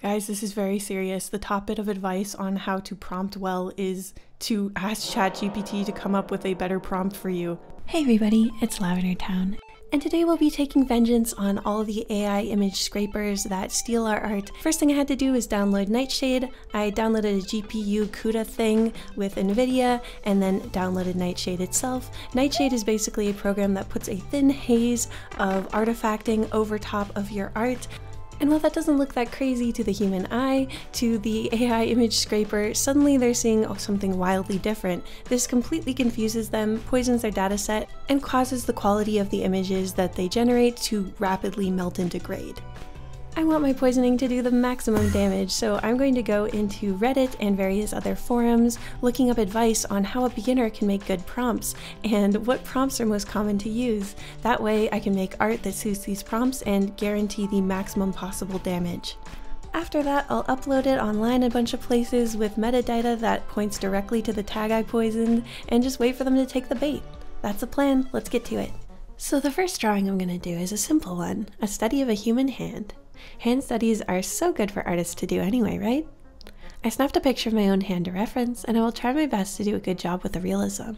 Guys, this is very serious. The top bit of advice on how to prompt well is to ask ChatGPT to come up with a better prompt for you. Hey everybody, it's LavenderTowne. And today we'll be taking vengeance on all the AI image scrapers that steal our art. First thing I had to do is download Nightshade. I downloaded a GPU CUDA thing with NVIDIA and then downloaded Nightshade itself. Nightshade is basically a program that puts a thin haze of artifacting over top of your art. And while that doesn't look that crazy to the human eye, to the AI image scraper, suddenly they're seeing something wildly different. This completely confuses them, poisons their dataset, and causes the quality of the images that they generate to rapidly melt and degrade. I want my poisoning to do the maximum damage, so I'm going to go into Reddit and various other forums, looking up advice on how a beginner can make good prompts, and what prompts are most common to use. That way I can make art that suits these prompts and guarantee the maximum possible damage. After that, I'll upload it online a bunch of places with metadata that points directly to the tag I poisoned, and just wait for them to take the bait. That's the plan, let's get to it. So the first drawing I'm going to do is a simple one, a study of a human hand. Hand studies are so good for artists to do anyway, right? I snapped a picture of my own hand to reference, and I will try my best to do a good job with the realism.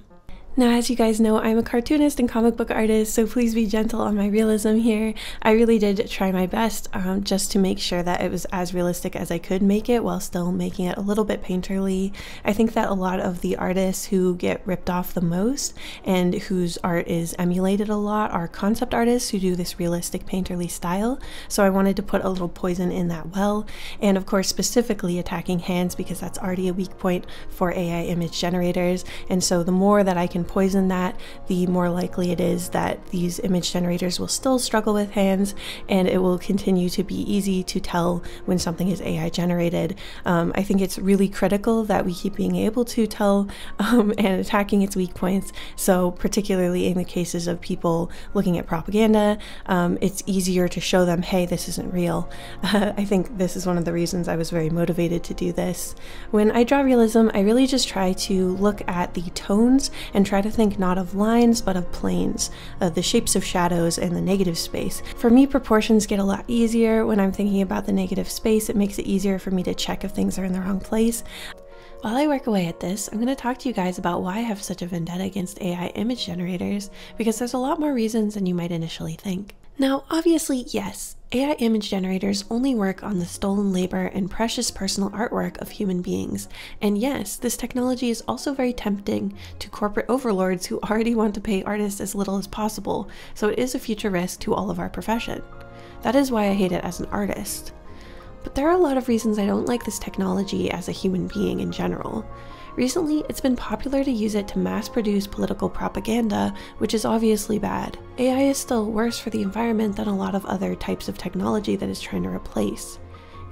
Now, as you guys know, I'm a cartoonist and comic book artist, so please be gentle on my realism here. I really did try my best just to make sure that it was as realistic as I could make it while still making it a little bit painterly. I think that a lot of the artists who get ripped off the most and whose art is emulated a lot are concept artists who do this realistic painterly style, so I wanted to put a little poison in that well, and of course specifically attacking hands because that's already a weak point for AI image generators, and so the more that I can poison that, the more likely it is that these image generators will still struggle with hands, and it will continue to be easy to tell when something is AI generated. I think it's really critical that we keep being able to tell and attacking its weak points. So particularly in the cases of people looking at propaganda, it's easier to show them, hey, this isn't real. I think this is one of the reasons I was very motivated to do this. When I draw realism, I really just try to look at the tones and try to think not of lines but of planes, the shapes of shadows and the negative space. For me, proportions get a lot easier when I'm thinking about the negative space. It makes it easier for me to check if things are in the wrong place. While I work away at this, I'm going to talk to you guys about why I have such a vendetta against AI image generators, because there's a lot more reasons than you might initially think. Now, obviously, yes, AI image generators only work on the stolen labor and precious personal artwork of human beings. And yes, this technology is also very tempting to corporate overlords who already want to pay artists as little as possible, so it is a future risk to all of our profession. That is why I hate it as an artist. But there are a lot of reasons I don't like this technology as a human being in general. Recently, it's been popular to use it to mass-produce political propaganda, which is obviously bad. AI is still worse for the environment than a lot of other types of technology that is trying to replace.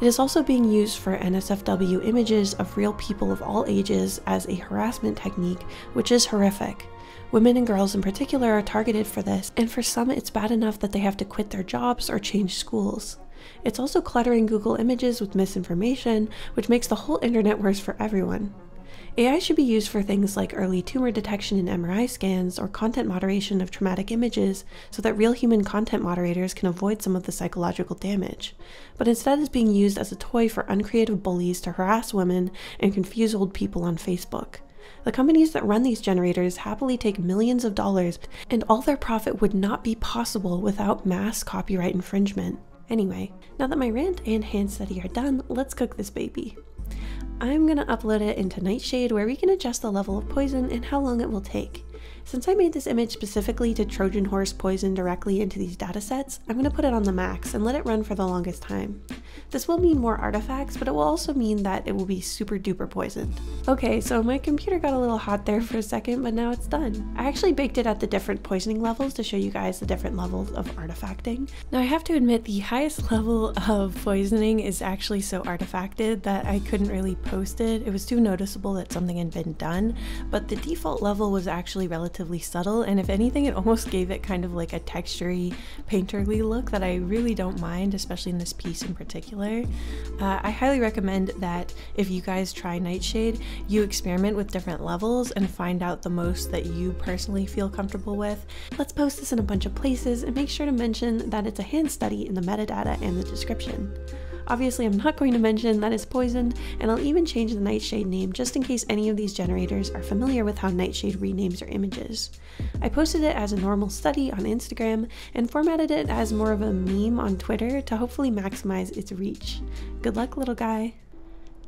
It is also being used for NSFW images of real people of all ages as a harassment technique, which is horrific. Women and girls in particular are targeted for this, and for some it's bad enough that they have to quit their jobs or change schools. It's also cluttering Google Images with misinformation, which makes the whole internet worse for everyone. AI should be used for things like early tumor detection in MRI scans or content moderation of traumatic images so that real human content moderators can avoid some of the psychological damage. But instead it's being used as a toy for uncreative bullies to harass women and confuse old people on Facebook. The companies that run these generators happily take millions of dollars, and all their profit would not be possible without mass copyright infringement. Anyway, now that my rant and hand study are done, let's cook this baby. I'm gonna upload it into Nightshade where we can adjust the level of poison and how long it will take. Since I made this image specifically to Trojan horse poison directly into these datasets, I'm gonna put it on the max and let it run for the longest time. This will mean more artifacts, but it will also mean that it will be super duper poisoned. Okay, so my computer got a little hot there for a second, but now it's done. I actually baked it at the different poisoning levels to show you guys the different levels of artifacting. Now I have to admit the highest level of poisoning is actually so artifacted that I couldn't really post it. It was too noticeable that something had been done, but the default level was actually relatively subtle, and if anything it almost gave it kind of like a textury, painterly look that I really don't mind, especially in this piece in particular. I highly recommend that if you guys try Nightshade, you experiment with different levels and find out the most that you personally feel comfortable with. Let's post this in a bunch of places and make sure to mention that it's a hand study in the metadata and the description. Obviously, I'm not going to mention that it's poisoned, and I'll even change the Nightshade name just in case any of these generators are familiar with how Nightshade renames their images. I posted it as a normal study on Instagram and formatted it as more of a meme on Twitter to hopefully maximize its reach. Good luck, little guy.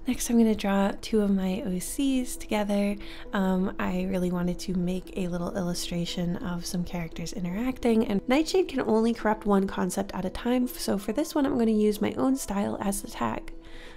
Next, I'm going to draw two of my OCs together. I really wanted to make a little illustration of some characters interacting, and Nightshade can only corrupt one concept at a time, so for this one I'm going to use my own style as the tag.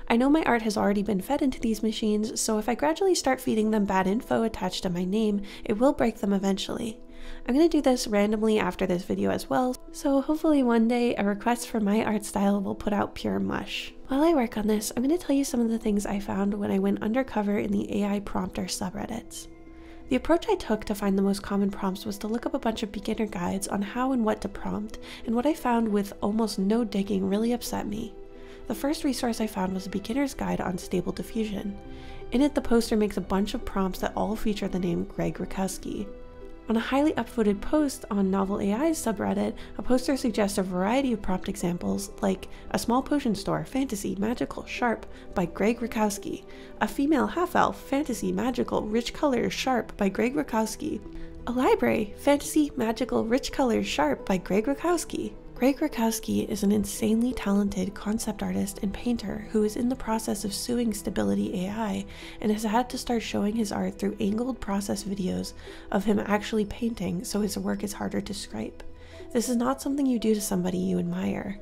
I know my art has already been fed into these machines, so if I gradually start feeding them bad info attached to my name, it will break them eventually. I'm going to do this randomly after this video as well, so hopefully one day a request for my art style will put out pure mush. While I work on this, I'm going to tell you some of the things I found when I went undercover in the AI prompter subreddits. The approach I took to find the most common prompts was to look up a bunch of beginner guides on how and what to prompt, and what I found with almost no digging really upset me. The first resource I found was a beginner's guide on stable diffusion. In it, the poster makes a bunch of prompts that all feature the name Greg Rakowski. On a highly upvoted post on Novel AI's subreddit, a poster suggests a variety of prompt examples like a small potion store, fantasy, magical, sharp by Greg Rakowski, a female half-elf, fantasy, magical, rich colors, sharp by Greg Rakowski, a library, fantasy, magical, rich colors, sharp by Greg Rakowski. Greg Rakowski is an insanely talented concept artist and painter who is in the process of suing Stability AI and has had to start showing his art through angled process videos of him actually painting, so his work is harder to scrape. This is not something you do to somebody you admire.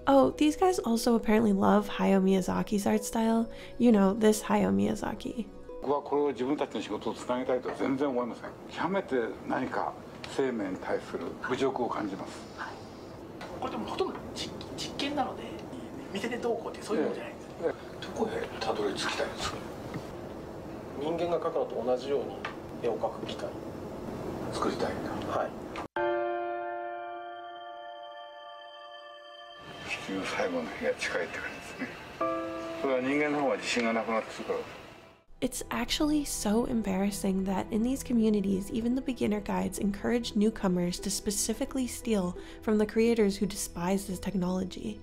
Oh, these guys also apparently love Hayao Miyazaki's art style. You know, this Hayao Miyazaki. 僕はこれを自分たちの仕事をつなげたいとは全然思いません。極めて何か生命に対する侮辱を感じます。これでもほとんど実験なので見ててどうこうってそういうものじゃないんですね。どこへたどり着きたいんですか。人間が描くのと同じように絵を描く機械作りたいんだ。はい。地球の最後の日が近いって感じですね。それは人間の方が自信がなくなってくるから。It's actually so embarrassing that in these communities, even the beginner guides encourage newcomers to specifically steal from the creators who despise this technology.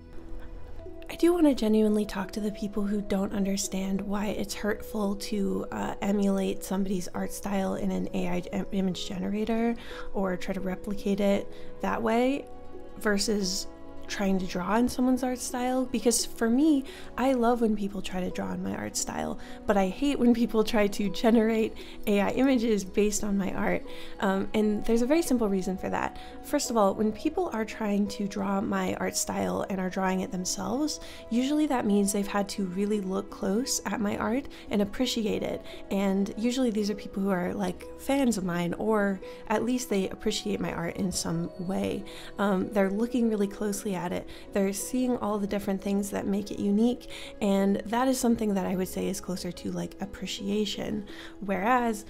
I do want to genuinely talk to the people who don't understand why it's hurtful to emulate somebody's art style in an AI image generator or try to replicate it that way versus trying to draw in someone's art style, because for me, I love when people try to draw in my art style, but I hate when people try to generate AI images based on my art. And there's a very simple reason for that. First of all, when people are trying to draw my art style and are drawing it themselves, usually that means they've had to really look close at my art and appreciate it. And usually these are people who are like fans of mine, or at least they appreciate my art in some way. They're looking really closely at it. They're seeing all the different things that make it unique, and that is something that I would say is closer to like appreciation. Whereas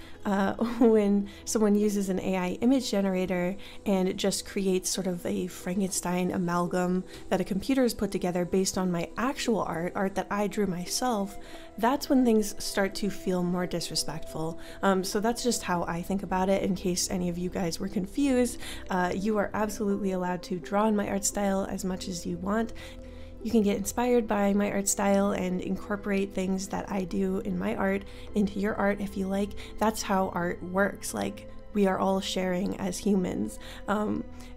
when someone uses an AI image generator and it just creates sort of a Frankenstein amalgam that a computer has put together based on my actual art that I drew myself, that's when things start to feel more disrespectful. So that's just how I think about it. In case any of you guys were confused, you are absolutely allowed to draw in my art style as much as you want. You can get inspired by my art style and incorporate things that I do in my art into your art if you like. That's how art works. Like, we are all sharing as humans.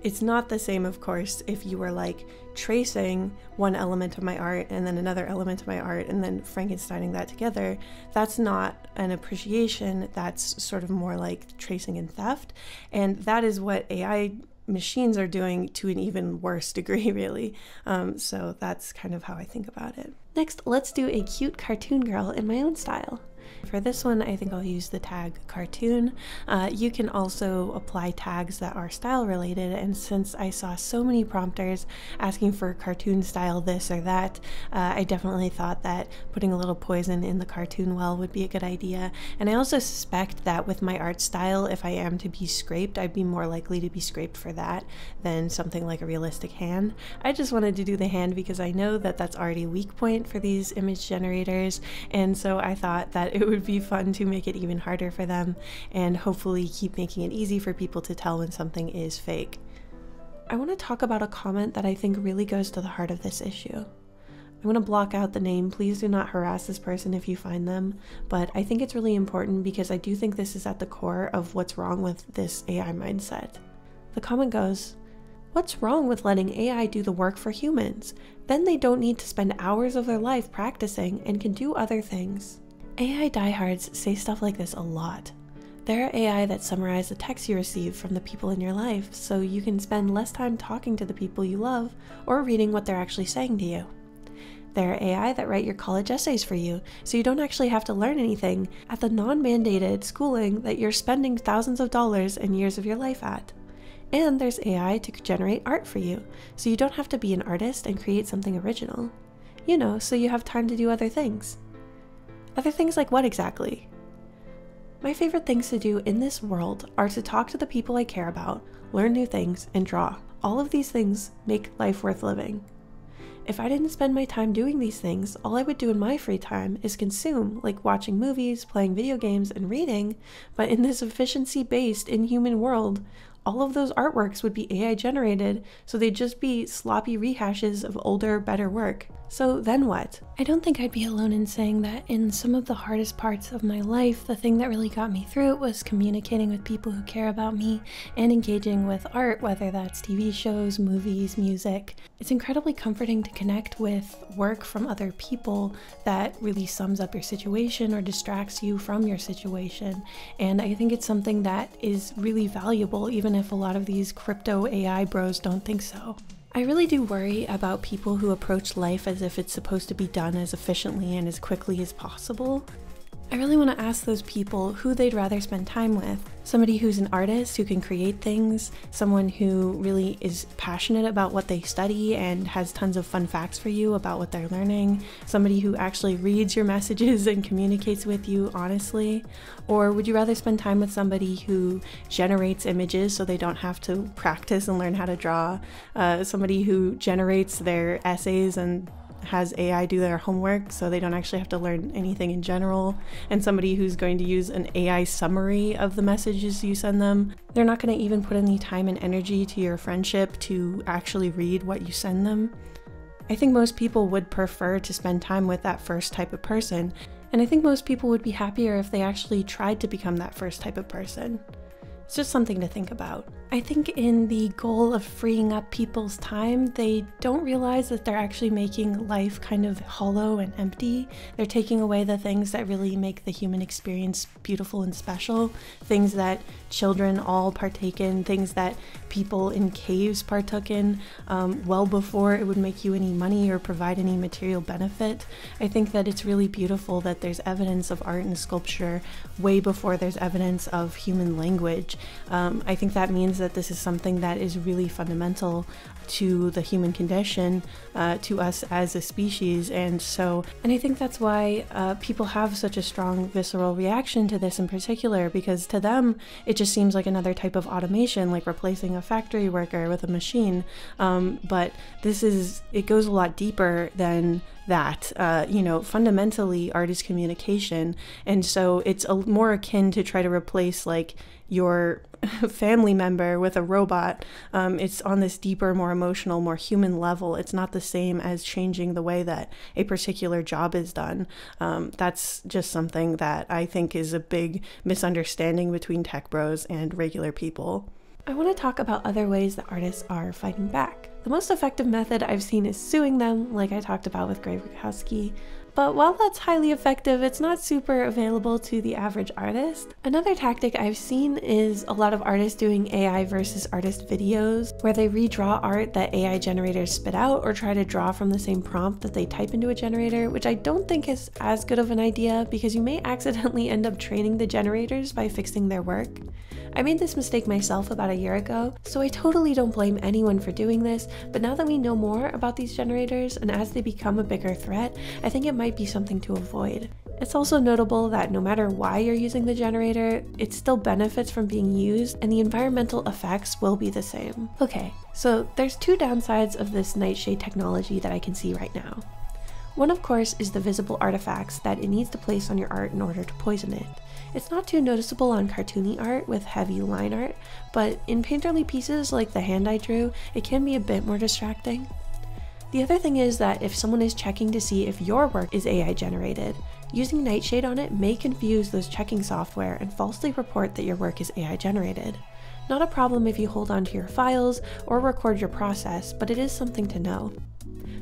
It's not the same, of course, if you were like tracing one element of my art and then another element of my art and then Frankensteining that together. That's not an appreciation, that's sort of more like tracing and theft. And that is what AI machines are doing to an even worse degree, really. So that's kind of how I think about it. Next, let's do a cute cartoon girl in my own style. For this one, I think I'll use the tag cartoon. You can also apply tags that are style related, and since I saw so many prompters asking for cartoon style this or that, I definitely thought that putting a little poison in the cartoon well would be a good idea. And I also suspect that with my art style, if I am to be scraped, I'd be more likely to be scraped for that than something like a realistic hand. I just wanted to do the hand because I know that that's already a weak point for these image generators, and so I thought that it would be fun to make it even harder for them and hopefully keep making it easy for people to tell when something is fake. I want to talk about a comment that I think really goes to the heart of this issue. I'm going to block out the name. Please do not harass this person if you find them. But I think it's really important because I do think this is at the core of what's wrong with this AI mindset. The comment goes, "What's wrong with letting AI do the work for humans? Then they don't need to spend hours of their life practicing and can do other things." AI diehards say stuff like this a lot. There are AI that summarize the texts you receive from the people in your life so you can spend less time talking to the people you love or reading what they're actually saying to you. There are AI that write your college essays for you so you don't actually have to learn anything at the non-mandated schooling that you're spending thousands of dollars and years of your life at. And there's AI to generate art for you so you don't have to be an artist and create something original. You know, so you have time to do other things. Other things like what exactly? My favorite things to do in this world are to talk to the people I care about, learn new things, and draw. All of these things make life worth living. If I didn't spend my time doing these things, all I would do in my free time is consume, like watching movies, playing video games, and reading, but in this efficiency-based, inhuman world, all of those artworks would be AI generated, so they'd just be sloppy rehashes of older, better work. So then what? I don't think I'd be alone in saying that in some of the hardest parts of my life, the thing that really got me through it was communicating with people who care about me and engaging with art, whether that's TV shows, movies, music. It's incredibly comforting to connect with work from other people that really sums up your situation or distracts you from your situation. And I think it's something that is really valuable, even if a lot of these crypto AI bros don't think so. I really do worry about people who approach life as if it's supposed to be done as efficiently and as quickly as possible. I really want to ask those people who they'd rather spend time with. Somebody who's an artist who can create things, someone who really is passionate about what they study and has tons of fun facts for you about what they're learning, somebody who actually reads your messages and communicates with you honestly, or would you rather spend time with somebody who generates images so they don't have to practice and learn how to draw, somebody who generates their essays and has AI do their homework so they don't actually have to learn anything in general, and somebody who's going to use an AI summary of the messages you send them. They're not going to even put any time and energy to your friendship to actually read what you send them. I think most people would prefer to spend time with that first type of person, and I think most people would be happier if they actually tried to become that first type of person. It's just something to think about. I think in the goal of freeing up people's time, they don't realize that they're actually making life kind of hollow and empty. They're taking away the things that really make the human experience beautiful and special, things that children all partake in, things that people in caves partook in well before it would make you any money or provide any material benefit. I think that it's really beautiful that there's evidence of art and sculpture way before there's evidence of human language. I think that means that this is something that is really fundamental to the human condition, to us as a species, and I think that's why people have such a strong visceral reaction to this in particular, because to them it just seems like another type of automation, like replacing a factory worker with a machine, but it goes a lot deeper than that. Fundamentally art is communication, and so it's more akin to try to replace like your family member with a robot. It's on this deeper, more emotional, more human level. It's not the same as changing the way that a particular job is done. That's just something that I think is a big misunderstanding between tech bros and regular people. I want to talk about other ways that artists are fighting back. The most effective method I've seen is suing them, like I talked about with Greg Rakowski. But while that's highly effective, it's not super available to the average artist. Another tactic I've seen is a lot of artists doing AI versus artist videos, where they redraw art that AI generators spit out or try to draw from the same prompt that they type into a generator, which I don't think is as good of an idea because you may accidentally end up training the generators by fixing their work. I made this mistake myself about a year ago, so I totally don't blame anyone for doing this, but now that we know more about these generators and as they become a bigger threat, I think it might be something to avoid. It's also notable that no matter why you're using the generator, it still benefits from being used and the environmental effects will be the same. Okay, so there's two downsides of this nightshade technology that I can see right now. One, of course, is the visible artifacts that it needs to place on your art in order to poison it. It's not too noticeable on cartoony art with heavy line art, but in painterly pieces like the hand I drew, it can be a bit more distracting. The other thing is that if someone is checking to see if your work is AI generated, using Nightshade on it may confuse those checking software and falsely report that your work is AI generated. Not a problem if you hold on to your files or record your process, but it is something to know.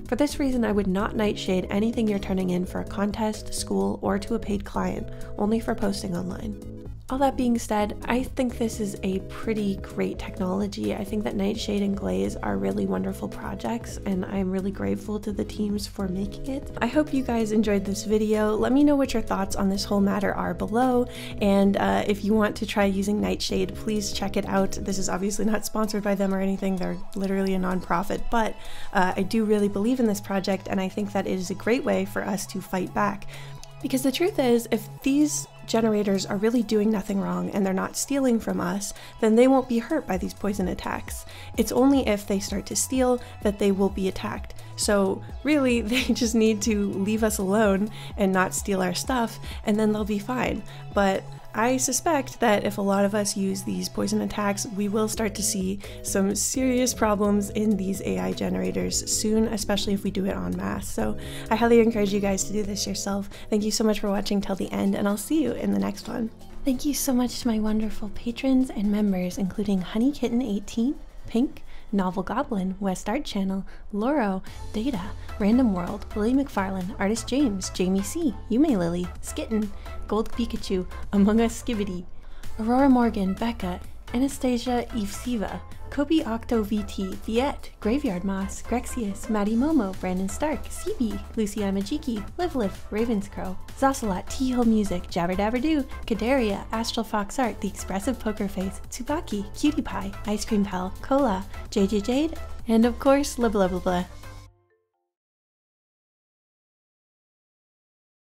For this reason, I would not Nightshade anything you're turning in for a contest, school, or to a paid client, only for posting online. All that being said, I think this is a pretty great technology. I think that Nightshade and Glaze are really wonderful projects, and I'm really grateful to the teams for making it. I hope you guys enjoyed this video. Let me know what your thoughts on this whole matter are below, and if you want to try using Nightshade, please check it out. This is obviously not sponsored by them or anything. They're literally a non-profit, but I do really believe in this project, and I think that it is a great way for us to fight back. Because the truth is, if these generators are really doing nothing wrong and they're not stealing from us, then they won't be hurt by these poison attacks. It's only if they start to steal that they will be attacked. So really, they just need to leave us alone and not steal our stuff, and then they'll be fine. But I suspect that if a lot of us use these poison attacks, we will start to see some serious problems in these AI generators soon, especially if we do it en masse. So I highly encourage you guys to do this yourself. Thank you so much for watching till the end, and I'll see you in the next one. Thank you so much to my wonderful patrons and members, including HoneyKitten18, Pink, Novel Goblin, West Art Channel, Loro, Data, Random World, Lily McFarlane, Artist James, Jamie C, Yume Lily, Skitten, Gold Pikachu, Among Us Skibbity, Aurora Morgan, Becca, Anastasia Evsiva, Kobe Octo VT, Viet, Graveyard Moss, Grexius, Maddie Momo, Brandon Stark, CB, Luciana Majiki, Liv, Ravenscrow, Zocelot, T-Hill Music, Jabber Dabber Doo, Kadaria, Astral Fox Art, The Expressive Poker Face, Tsubaki, Cutie Pie, Ice Cream Pal, Cola, JJ Jade, and of course, blah blah blah blah.